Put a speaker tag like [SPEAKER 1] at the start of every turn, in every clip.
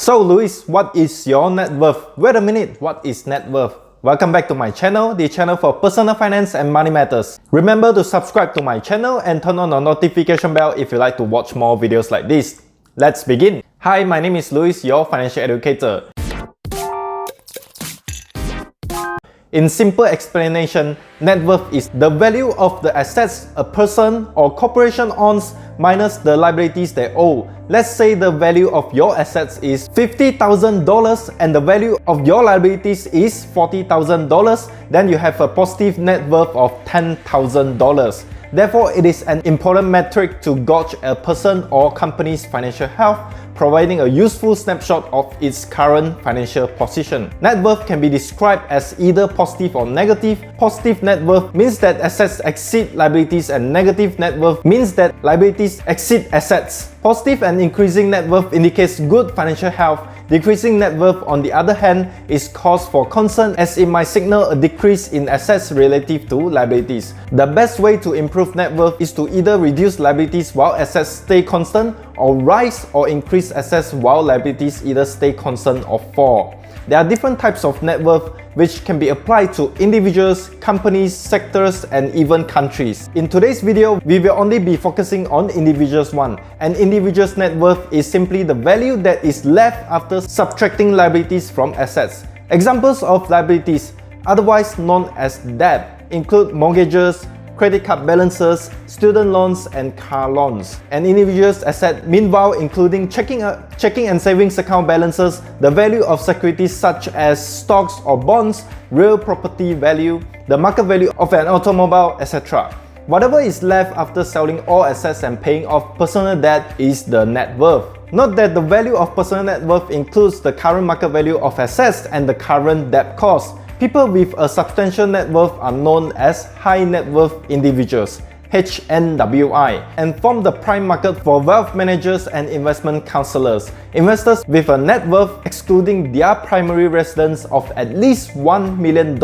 [SPEAKER 1] So Luis, what is your net worth? Wait a minute, what is net worth? Welcome back to my channel, the channel for personal finance and money matters. Remember to subscribe to my channel and turn on the notification bell if you like to watch more videos like this. Let's begin. Hi, my name is Luis, your financial educator. In simple explanation, net worth is the value of the assets a person or corporation owns minus the liabilities they owe. Let's say the value of your assets is $50,000 and the value of your liabilities is $40,000, then you have a positive net worth of $10,000. Therefore, it is an important metric to gauge a person or company's financial health, providing a useful snapshot of its current financial position. Net worth can be described as either positive or negative. Positive net worth means that assets exceed liabilities, and negative net worth means that liabilities exceed assets. Positive and increasing net worth indicates good financial health. Decreasing net worth, on the other hand, is cause for concern as it might signal a decrease in assets relative to liabilities. The best way to improve net worth is to either reduce liabilities while assets stay constant, or rise or increase assets while liabilities either stay constant or fall. There are different types of net worth which can be applied to individuals, companies, sectors, and even countries. In today's video, we will only be focusing on individuals one. An individual's net worth is simply the value that is left after subtracting liabilities from assets. Examples of liabilities, otherwise known as debt, include mortgages, credit card balances, student loans, and car loans. An individual's asset, meanwhile, including checking and savings account balances, the value of securities such as stocks or bonds, real property value, the market value of an automobile, etc. Whatever is left after selling all assets and paying off personal debt is the net worth. Note that the value of personal net worth includes the current market value of assets and the current debt cost. People with a substantial net worth are known as high net worth individuals, HNWI, and form the prime market for wealth managers and investment counselors. Investors with a net worth excluding their primary residence of at least $1 million,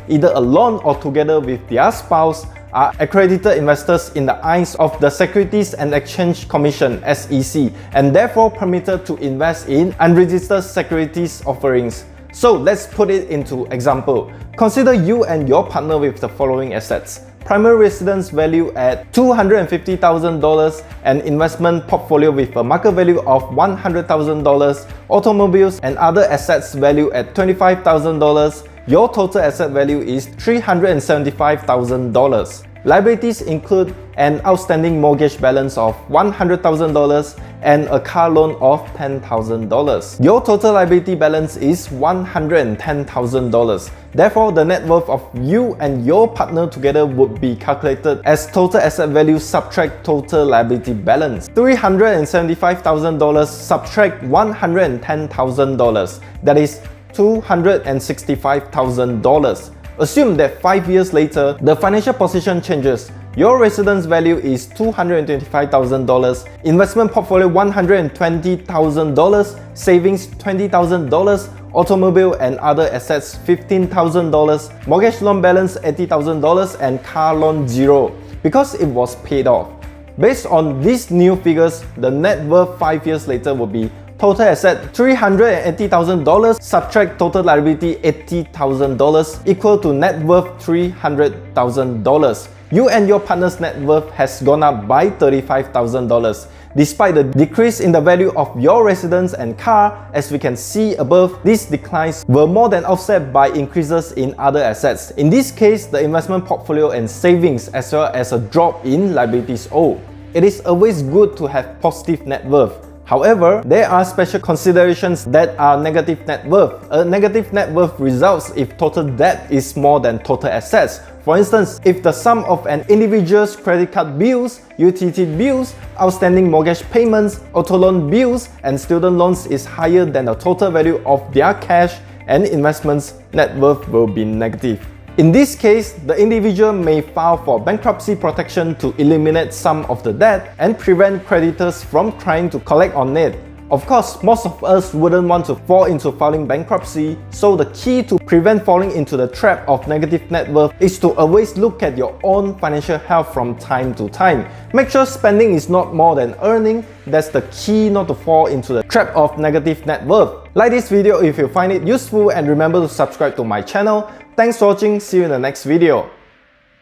[SPEAKER 1] either alone or together with their spouse, are accredited investors in the eyes of the Securities and Exchange Commission (SEC) and therefore permitted to invest in unregistered securities offerings. So let's put it into example. Consider you and your partner with the following assets: primary residence value at $250,000, an investment portfolio with a market value of $100,000, automobiles and other assets value at $25,000. Your total asset value is $375,000. Liabilities include an outstanding mortgage balance of $100,000 and a car loan of $10,000. Your total liability balance is $110,000. Therefore, the net worth of you and your partner together would be calculated as total asset value subtract total liability balance. $375,000 subtract $110,000. That is $265,000. Assume that 5 years later, the financial position changes. Your residence value is $225,000, investment portfolio $120,000, savings $20,000, automobile and other assets $15,000, mortgage loan balance $80,000, and car loan $0 because it was paid off. Based on these new figures, the net worth 5 years later would be total asset $380,000 subtract total liability $80,000 equal to net worth $300,000. You and your partner's net worth has gone up by $35,000. Despite the decrease in the value of your residence and car, as we can see above, these declines were more than offset by increases in other assets. In this case, the investment portfolio and savings, as well as a drop in liabilities owed. It is always good to have positive net worth. However, there are special considerations that are negative net worth. A negative net worth results if total debt is more than total assets. For instance, if the sum of an individual's credit card bills, utility bills, outstanding mortgage payments, auto loan bills, and student loans is higher than the total value of their cash and investments, net worth will be negative. In this case, the individual may file for bankruptcy protection to eliminate some of the debt and prevent creditors from trying to collect on it. Of course, most of us wouldn't want to fall into filing bankruptcy, so the key to prevent falling into the trap of negative net worth is to always look at your own financial health from time to time. Make sure spending is not more than earning. That's the key not to fall into the trap of negative net worth. Like this video if you find it useful, and remember to subscribe to my channel. Thanks for watching, see you in the next video.